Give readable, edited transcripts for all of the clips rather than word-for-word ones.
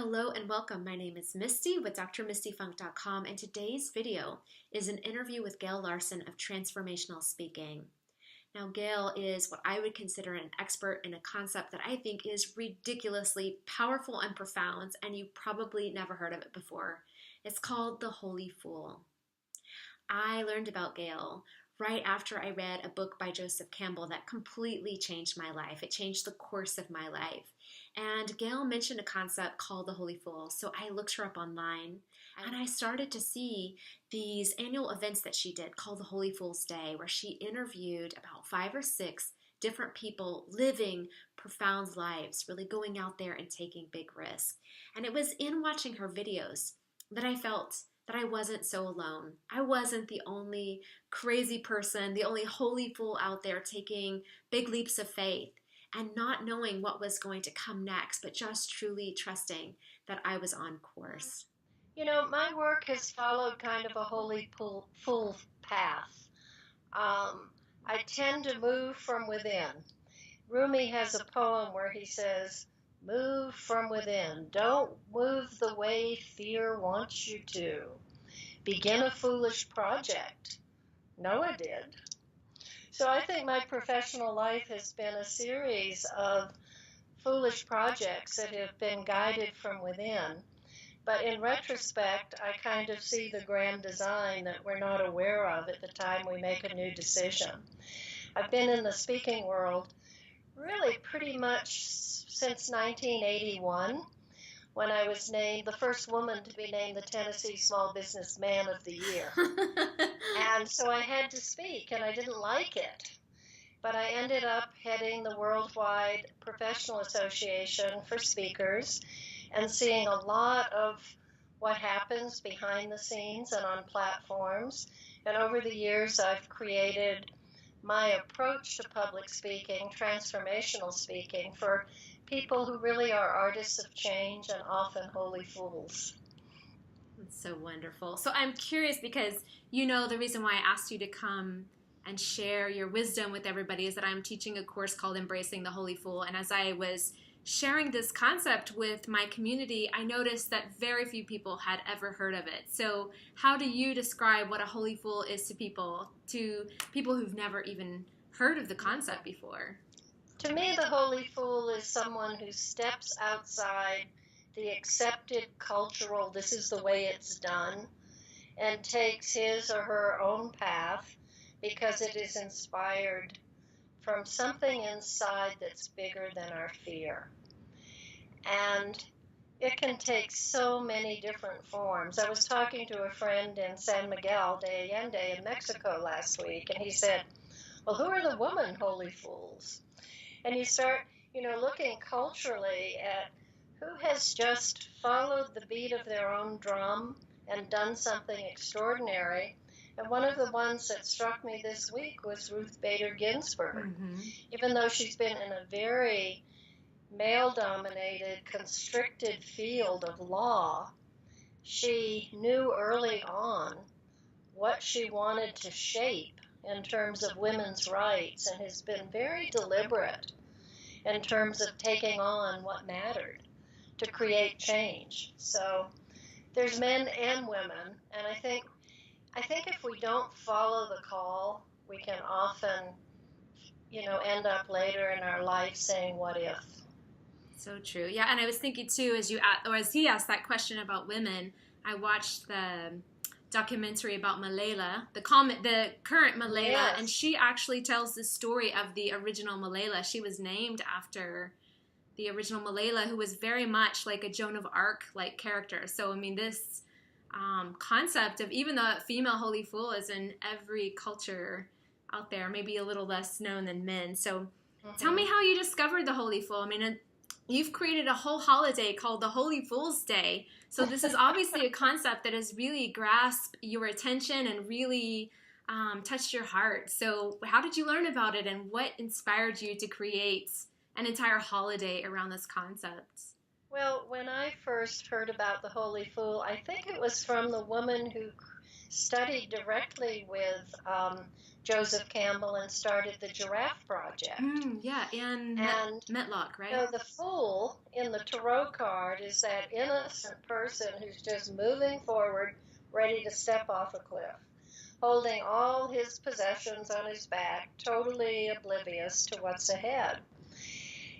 Hello and welcome. My name is Misty with drmistyfunk.com, and today's video is an interview with Gail Larsen of Transformational Speaking. Now, Gail is what I would consider an expert in a concept that I think is ridiculously powerful and profound, and you probably never heard of it before. It's called the Holy Fool. I learned about Gail right after I read a book by Campbell that completely changed my life. It changed the course of my life. And Gail mentioned a concept called the Holy Fool. So I looked her up online and I started to see these annual events that she did called the Holy Fool's Day, where she interviewed about 5 or 6 different people living profound lives, really going out there and taking big risks. And it was in watching her videos that I felt that I wasn't so alone. I wasn't the only crazy person, the only holy fool out there taking big leaps of faith and not knowing what was going to come next, but just truly trusting that I was on course. You know, my work has followed kind of a holy fool path. I tend to move from within. Rumi has a poem where he says, "Move from within. Don't move the way fear wants you to. Begin a foolish project." Noah did. So I think my professional life has been a series of foolish projects that have been guided from within. But in retrospect, I kind of see the grand design that we're not aware of at the time we make a new decision. I've been in the speaking world really pretty much since 1981, when I was named the first woman to be named the Tennessee Small Business Man of the Year. And so I had to speak, and I didn't like it. But I ended up heading the Worldwide Professional Association for Speakers and seeing a lot of what happens behind the scenes and on platforms. And over the years, I've created my approach to public speaking, transformational speaking, for people who really are artists of change and often holy fools. That's so wonderful. So I'm curious because, the reason why I asked you to come and share your wisdom with everybody is that I'm teaching a course called Embracing the Holy Fool. And as I was sharing this concept with my community, I noticed that very few people had ever heard of it. So how do you describe what a holy fool is to people who've never even heard of the concept before? To me, the holy fool is someone who steps outside the accepted cultural, this is the way it's done, and takes his or her own path because it is inspired from something inside that's bigger than our fear. And it can take so many different forms. I was talking to a friend in San Miguel de Allende in Mexico last week, and he said, "Well, who are the woman holy fools?" And you start, looking culturally at who has just followed the beat of their own drum and done something extraordinary. And one of the ones that struck me this week was Ruth Bader Ginsburg. Mm-hmm. Even though she's been in a very male-dominated, constricted field of law, she knew early on what she wanted to shape in terms of women's rights and has been very deliberate in terms of taking on what mattered to create change. So there's men and women, and I think if we don't follow the call, we can often, end up later in our life saying, "What if?" So true. Yeah, and I was thinking too, as he asked that question about women, I watched the documentary about Malala, the current Malala, Yes. and she actually tells the story of the original Malala. She was named after the original Malala, who was very much like a Joan of Arc like character. So this concept of even the female holy fool is in every culture out there, maybe a little less known than men. So tell me how you discovered the Holy Fool. You've created a whole holiday called the Holy Fool's Day. So this is obviously a concept that has really grasped your attention and really touched your heart. So how did you learn about it, and what inspired you to create an entire holiday around this concept? Well, when I first heard about the Holy Fool, I think it was from the woman who studied directly with Joseph Campbell and started the Giraffe Project. Yeah, and Metlock, right? So the Fool in the tarot card is that innocent person who's just moving forward, ready to step off a cliff, holding all his possessions on his back, totally oblivious to what's ahead.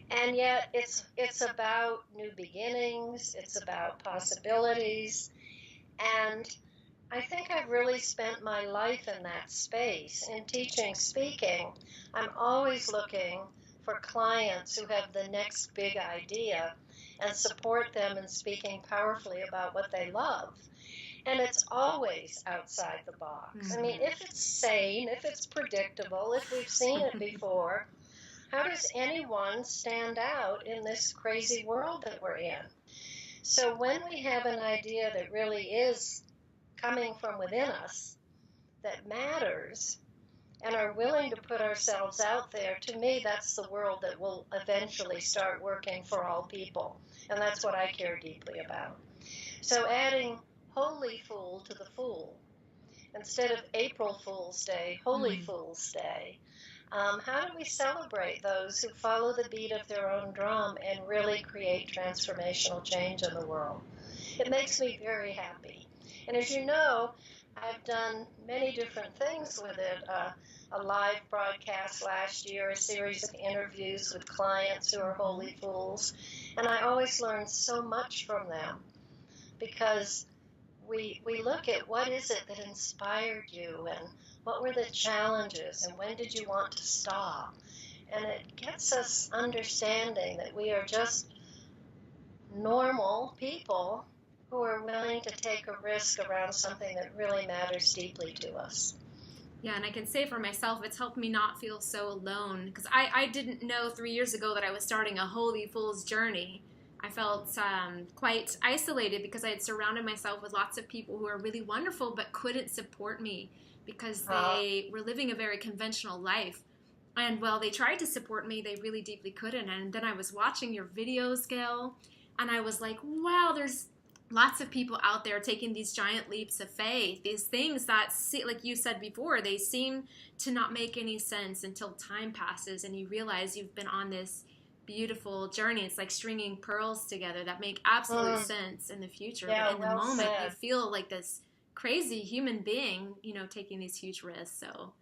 And yet it's about new beginnings, it's about possibilities, and I think I've really spent my life in that space. In teaching speaking, I'm always looking for clients who have the next big idea and support them in speaking powerfully about what they love. And it's always outside the box. I mean, if it's sane, if it's predictable, if we've seen it before, how does anyone stand out in this crazy world that we're in? So when we have an idea that really is coming from within us, that matters, and are willing to put ourselves out there, to me, that's the world that will eventually start working for all people. And that's what I care deeply about. So adding Holy Fool to the Fool, instead of April Fool's Day, Holy Fool's Day. How do we celebrate those who follow the beat of their own drum and really create transformational change in the world? It makes me very happy. And as you know, I've done many different things with it. A live broadcast last year, a series of interviews with clients who are holy fools. And I always learn so much from them, because we look at what is it that inspired you, and what were the challenges, and when did you want to stop? And it gets us understanding that we are just normal people who are willing to take a risk around something that really matters deeply to us. Yeah, and I can say for myself, it's helped me not feel so alone, because I didn't know 3 years ago that I was starting a Holy Fool's journey. I felt quite isolated because I had surrounded myself with lots of people who are really wonderful but couldn't support me because they were living a very conventional life. And while they tried to support me, they really deeply couldn't. And then I was watching your videos, Gail, and I was like, wow, there's lots of people out there taking these giant leaps of faith, these things that, like you said before, they seem to not make any sense until time passes and you realize you've been on this beautiful journey. It's like stringing pearls together that make absolute sense in the future. Yeah, but in the moment, you feel like this crazy human being, taking these huge risks. So,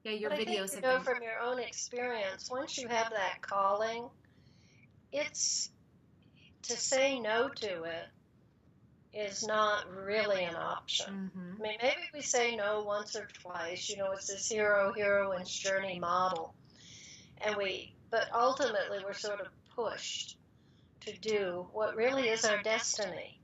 yeah, your videos have been... from your own experience, once you have that calling, it's to say no to it is not really an option. I mean, maybe we say no once or twice. It's this hero-heroine's journey model, but ultimately we're sort of pushed to do what really is our destiny.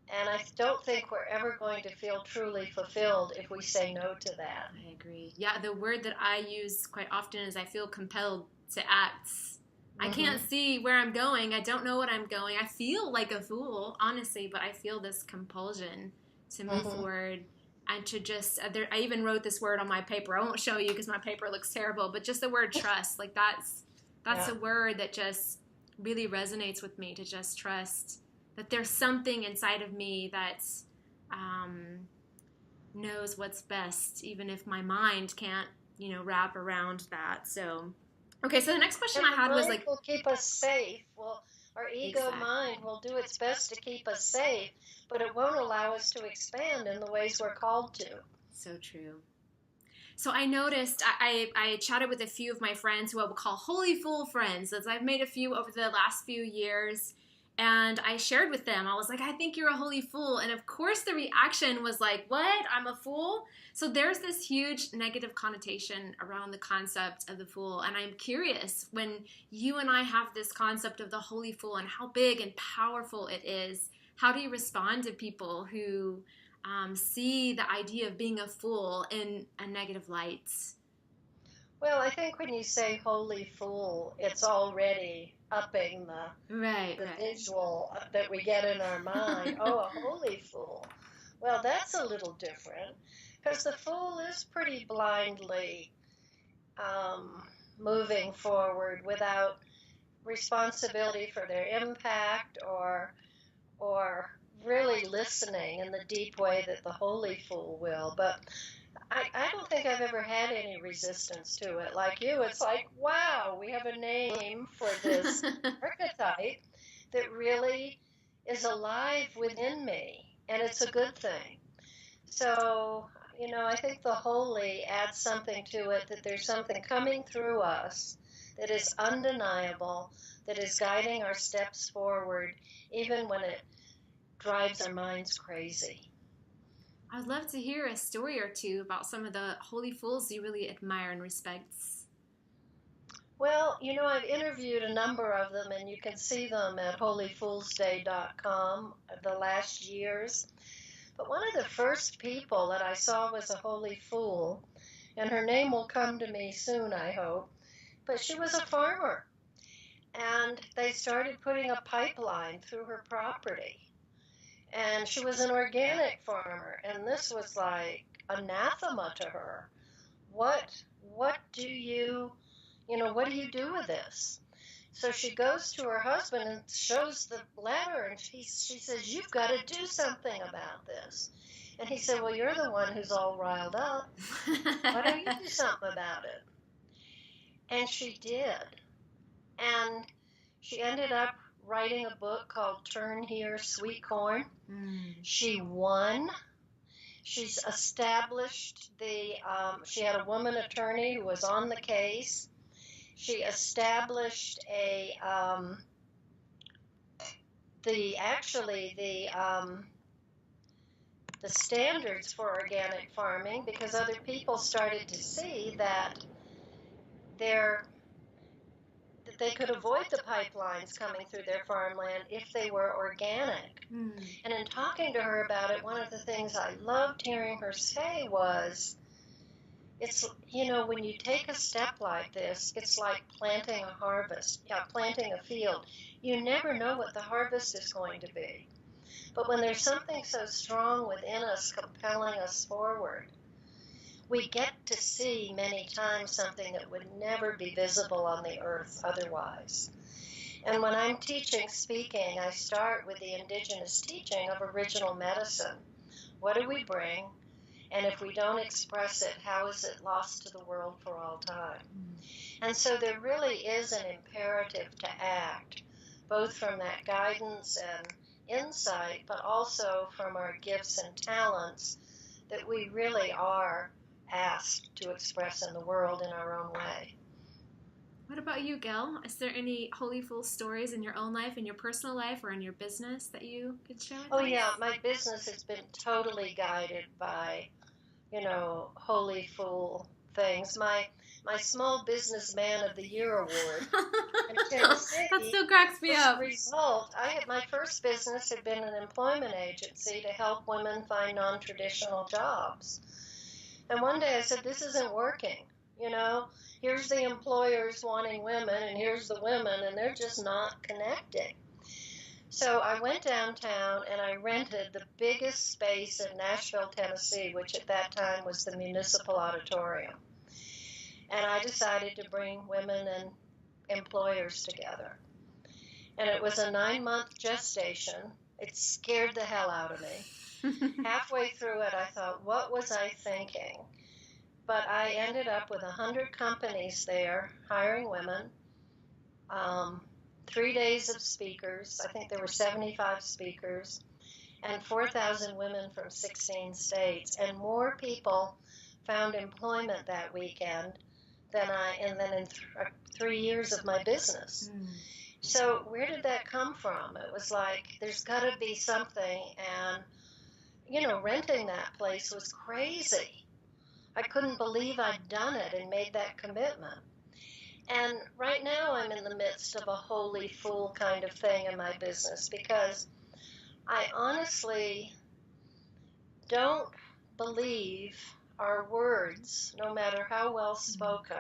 And I don't think we're ever going to feel truly fulfilled if we say no to that. I agree. Yeah, the word that I use quite often is I feel compelled to act. I can't see where I'm going. I don't know what I'm going. I feel like a fool, honestly, but I feel this compulsion to move forward and to just, I even wrote this word on my paper. I won't show you because my paper looks terrible, but just the word trust. Like that's a word that just really resonates with me, to just trust that there's something inside of me that knows what's best, even if my mind can't, wrap around that. So... Okay, so the next question I had was like... will keep us safe. Well, our ego mind will do its best to keep us safe, but it won't allow us to expand in the ways we're called to. So true. So I noticed, I chatted with a few of my friends who I would call holy fool friends, as I've made a few over the last few years, and I shared with them. I was like, I think you're a holy fool. And of course the reaction was like, what? I'm a fool? So there's this huge negative connotation around the concept of the fool. And I'm curious, when you and I have this concept of the holy fool and how big and powerful it is, how do you respond to people who see the idea of being a fool in a negative light? Well, I think when you say holy fool, it's already upping the visual that we get in our mind. Oh, a holy fool. Well, that's a little different, because the fool is pretty blindly moving forward without responsibility for their impact or really listening listening in the deep way that the holy fool will. But I don't think I've ever had any resistance to it. Like you, it's like, wow, we have a name for this archetype that really is alive within me, and it's a good thing. So, I think the holy adds something to it, that there's something coming through us that is undeniable, that is guiding our steps forward, even when it drives our minds crazy. I'd love to hear a story or two about some of the holy fools you really admire and respect. Well, I've interviewed a number of them, and you can see them at holyfoolsday.com the last years. But one of the first people that I saw was a holy fool, and her name will come to me soon, I hope. But she was a farmer, and they started putting a pipeline through her property. And she was an organic farmer, and this was like anathema to her. What do you do with this? So she goes to her husband and shows the letter, and she says, you've got to do something about this. And he said, well, you're the one who's all riled up. Why don't you do something about it? And she did. And she ended up writing a book called Turn Here, Sweet Corn. She won. She's established she had a woman attorney who was on the case. She established the standards for organic farming, because other people started to see that they could avoid the pipelines coming through their farmland if they were organic. And in talking to her about it, one of the things I loved hearing her say was, it's, when you take a step like this, it's like planting a field. You never know what the harvest is going to be. But when there's something so strong within us compelling us forward, we get to see many times something that would never be visible on the earth otherwise. And when I'm speaking, I start with the indigenous teaching of original medicine. What do we bring? And if we don't express it, how is it lost to the world for all time? And so there really is an imperative to act, both from that guidance and insight, but also from our gifts and talents that we really are asked to express in the world in our own way. What about you, Gail? Is there any holy fool stories in your own life, in your personal life, or in your business that you could share with us? Oh, yeah. My business has been totally guided by, holy fool things. My Small Businessman of the Year award in Tennessee. That still cracks me up. My first business had been an employment agency to help women find non-traditional jobs. And one day I said, this isn't working. Here's the employers wanting women, and here's the women, and they're just not connecting. So I went downtown and I rented the biggest space in Nashville, Tennessee, which at that time was the Municipal Auditorium. And I decided to bring women and employers together. And it was a 9-month gestation. It scared the hell out of me. Halfway through it, I thought, what was I thinking? But I ended up with 100 companies there hiring women, 3 days of speakers. I think there were 75 speakers, and 4,000 women from 16 states. And more people found employment that weekend than in 3 years of my business. So where did that come from? It was like, there's got to be something. And, renting that place was crazy. I couldn't believe I'd done it and made that commitment. And right now I'm in the midst of a holy fool kind of thing in my business, because I honestly don't believe our words, no matter how well spoken,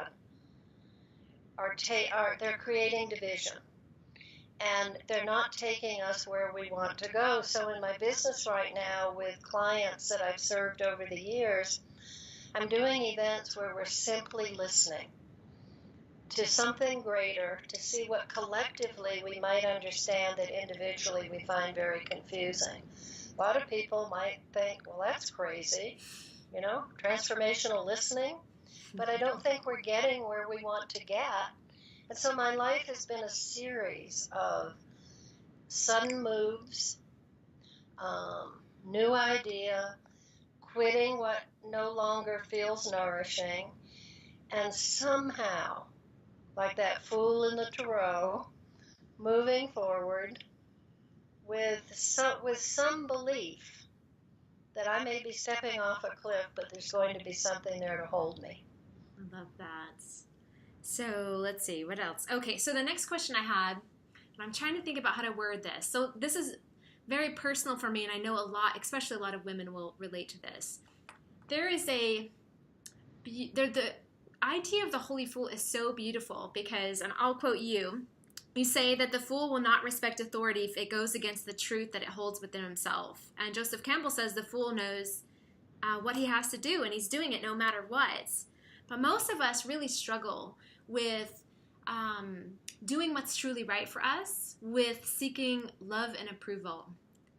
they're creating division. And they're not taking us where we want to go. So in my business right now, with clients that I've served over the years, I'm doing events where we're simply listening to something greater, to see what collectively we might understand that individually we find very confusing. A lot of people might think, well, that's crazy, transformational listening. But I don't think we're getting where we want to get. And so my life has been a series of sudden moves, new idea, quitting what no longer feels nourishing, and somehow, like that fool in the tarot, moving forward with some belief that I may be stepping off a cliff, but there's going to be something there to hold me. I love that. So let's see, what else? Okay, so the next question I had, and I'm trying to think about how to word this. So this is very personal for me, and I know a lot, especially a lot of women will relate to this. The idea of the holy fool is so beautiful because, and I'll quote you, you say that the fool will not respect authority if it goes against the truth that it holds within himself. And Joseph Campbell says the fool knows what he has to do, and he's doing it no matter what. But most of us really struggle with doing what's truly right for us, with seeking love and approval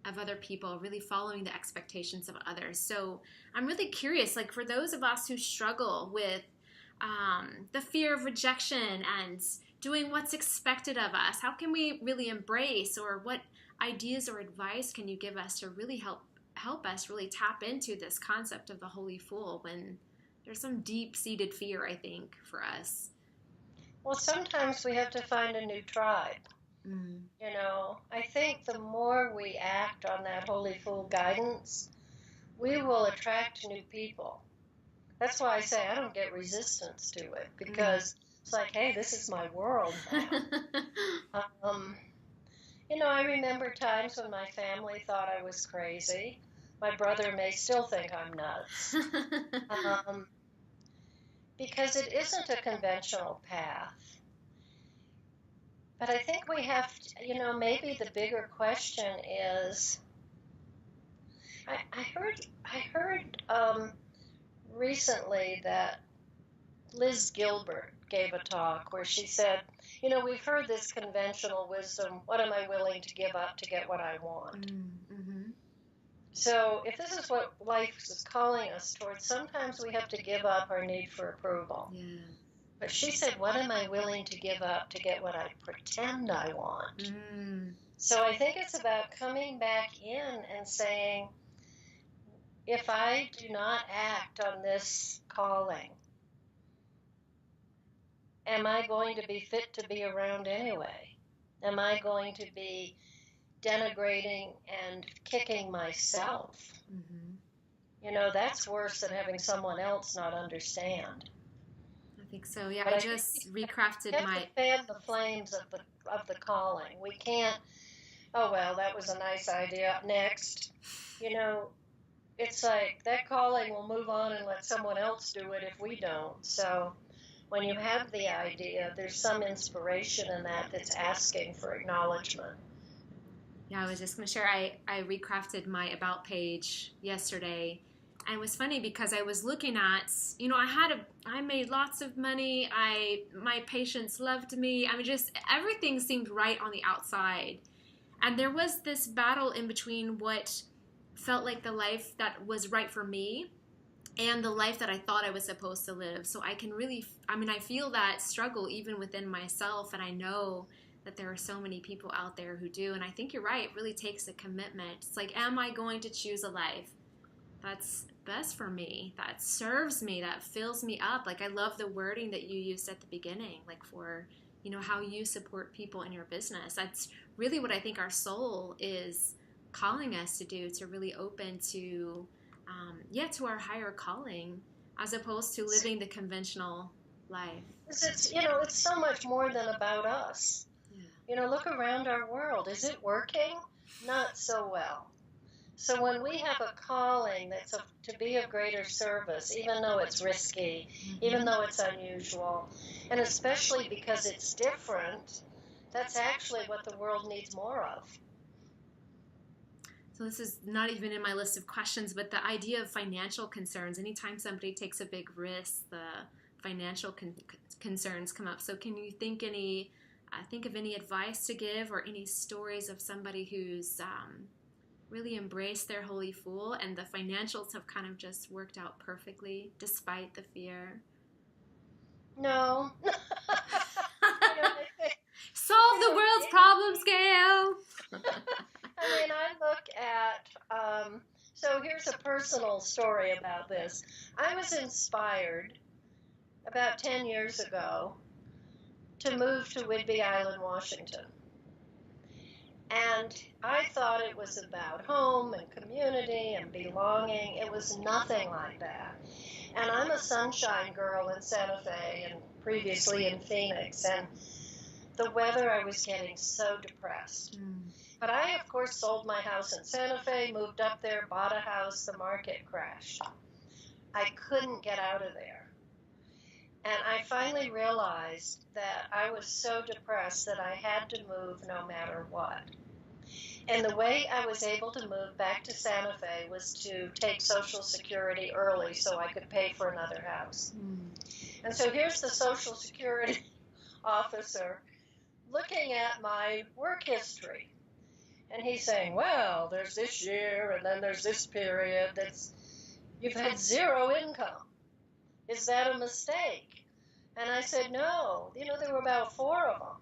of other people, really following the expectations of others. So I'm really curious, like for those of us who struggle with the fear of rejection and doing what's expected of us, how can we really embrace, or what ideas or advice can you give us to really help us really tap into this concept of the holy fool when there's some deep-seated fear, I think, for us? Well, sometimes we have to find a new tribe. I think the more we act on that holy fool guidance, we will attract new people. That's why I say I don't get resistance to it, because it's like, hey, this is my world now. I remember times when my family thought I was crazy. My brother may still think I'm nuts. Because it isn't a conventional path. But I think we have to, maybe the bigger question is, I heard recently that Liz Gilbert gave a talk where she said, we've heard this conventional wisdom, what am I willing to give up to get what I want? So if this is what life is calling us towards, sometimes we have to give up our need for approval. Yeah. But she said, what am I willing to give up to get what I pretend I want? So I think it's about coming back in and saying, if I do not act on this calling, am I going to be fit to be around anyway? Am I going to be denigrating and kicking myself? That's worse than having someone else not understand. I think so. Yeah, I just recrafted my. We have to fan the flames of the calling. We can't. Oh well, that was a nice idea. Next, it's like that calling will move on and let someone else do it if we don't. So when you have the idea, there's some inspiration in that that's asking for acknowledgement. Yeah, I was just going to share, I recrafted my About page yesterday, and it was funny because I was looking at, I made lots of money, my patients loved me, everything seemed right on the outside, and there was this battle in between what felt like the life that was right for me and the life that I thought I was supposed to live. So I can really, I feel that struggle even within myself, and I know that there are so many people out there who do, and I think you're right, it really takes a commitment. It's like, am I going to choose a life that's best for me, that serves me, that fills me up? Like, I love the wording that you used at the beginning, like for, how you support people in your business. That's really what I think our soul is calling us to do, to really open to, to our higher calling, as opposed to living the conventional life. It's so much more than about us. Look around our world. Is it working? Not so well. So when we have a calling that's to be of greater service, even though it's risky, even though it's unusual, and especially because it's different, that's actually what the world needs more of. So this is not even in my list of questions, but the idea of financial concerns. Anytime somebody takes a big risk, the financial concerns come up. So can you think of any advice to give, or any stories of somebody who's really embrace their holy fool, and the financials have kind of just worked out perfectly despite the fear? No. I think, Solve the world's problems, Gail! I look at, so here's a personal story about this. I was inspired about 10 years ago to move to Whidbey Island, Washington. And I thought it was about home and community and belonging. It was nothing like that. And I'm a sunshine girl in Santa Fe and previously in Phoenix. And the weather, I was getting so depressed. But I, of course, sold my house in Santa Fe, moved up there, bought a house, the market crashed. I couldn't get out of there. And I finally realized that I was so depressed that I had to move no matter what. And the way I was able to move back to Santa Fe was to take Social Security early so I could pay for another house. And so here's the Social Security officer looking at my work history. And he's saying, well, there's this year and then there's this period that's, you've had zero income. Is that a mistake? And I said, no. There were about 4 of them.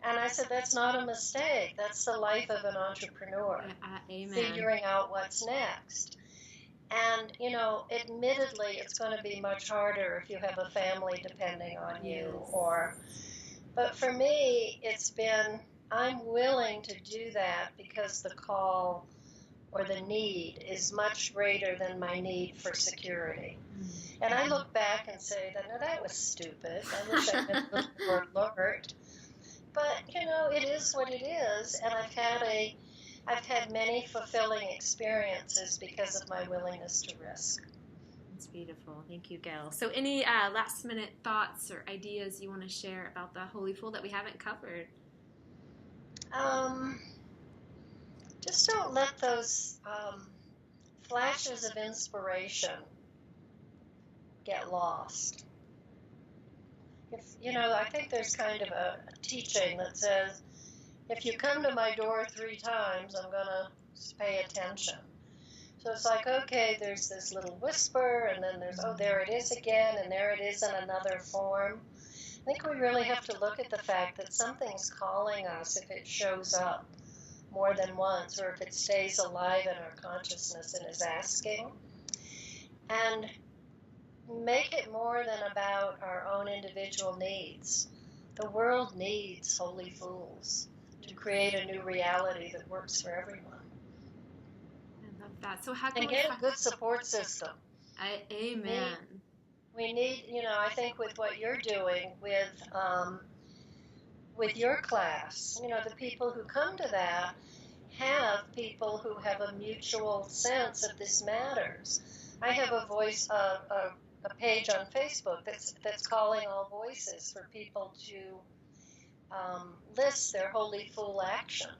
And I said, that's not a mistake. That's the life of an entrepreneur. Amen. Figuring out what's next. And, admittedly, it's going to be much harder if you have a family depending on you. But for me, it's been, I'm willing to do that because the call or the need is much greater than my need for security. And I look back and say that was stupid. I wish I'd been a little more alert. But, it is what it is. And I've had many fulfilling experiences because of my willingness to risk. That's beautiful. Thank you, Gail. So any last minute thoughts or ideas you want to share about the Holy Fool that we haven't covered? Just don't let those flashes of inspiration get lost. I think there's kind of a teaching that says, if you come to my door 3 times, I'm going to pay attention. So it's like, okay, there's this little whisper, and then there's, oh, there it is again, and there it is in another form. I think we really have to look at the fact that something's calling us if it shows up more than once, or if it stays alive in our consciousness and is asking. And make it more than about our own individual needs. The world needs holy fools to create a new reality that works for everyone. I love that. So how can and get a good support system. Amen. We need, I think with what you're doing with your class, the people who come to that have people who have a mutual sense that this matters. I have a page on Facebook that's calling all voices for people to list their holy fool action.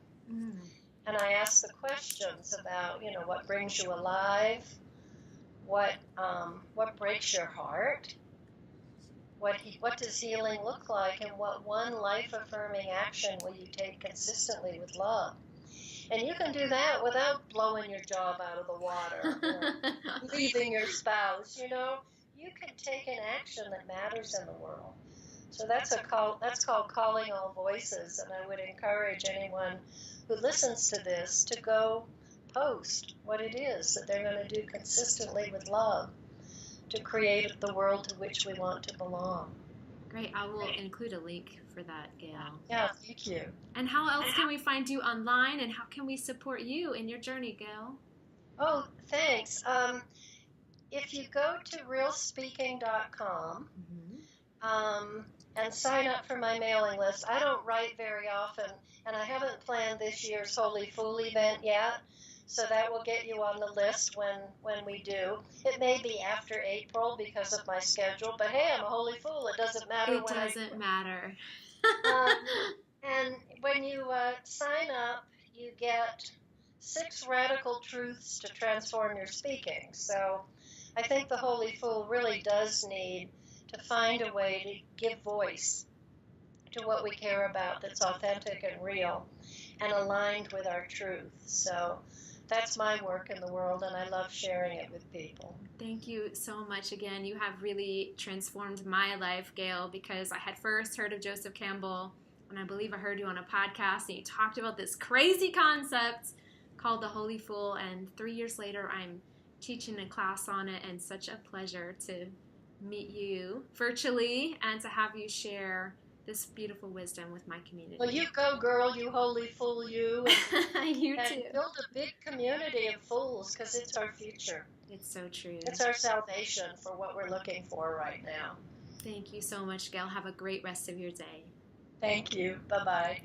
And I ask the questions about, what brings you alive, what breaks your heart, what does healing look like, and what one life-affirming action will you take consistently with love. And you can do that without blowing your job out of the water, or leaving your spouse, You can take an action that matters in the world. So that's called calling all voices, and I would encourage anyone who listens to this to go post what it is that they're going to do consistently with love to create the world to which we want to belong. Great. I will include a link for that, Gail. Yeah, thank you. And how else can we find you online, and how can we support you in your journey, Gail? Oh, thanks. If you go to realspeaking.com and sign up for my mailing list, I don't write very often, and I haven't planned this year's Holy Fool event yet, so that will get you on the list when we do. It may be after April because of my schedule, but hey, I'm a Holy Fool. It doesn't matter. It doesn't matter. And when you sign up, you get 6 radical truths to transform your speaking. So I think the Holy Fool really does need to find a way to give voice to what we care about that's authentic and real and aligned with our truth. So that's my work in the world, and I love sharing it with people. Thank you so much again. You have really transformed my life, Gail, because I had first heard of Joseph Campbell, and I believe I heard you on a podcast, and you talked about this crazy concept called the Holy Fool, and 3 years later, I'm teaching a class on it, and such a pleasure to meet you virtually and to have you share this beautiful wisdom with my community. Well, you go, girl, you holy fool, you. You and too. Build a big community of fools, because it's our future. It's so true. It's our salvation for what we're looking for right now. Thank you so much, Gail. Have a great rest of your day. Thank you. Bye-bye.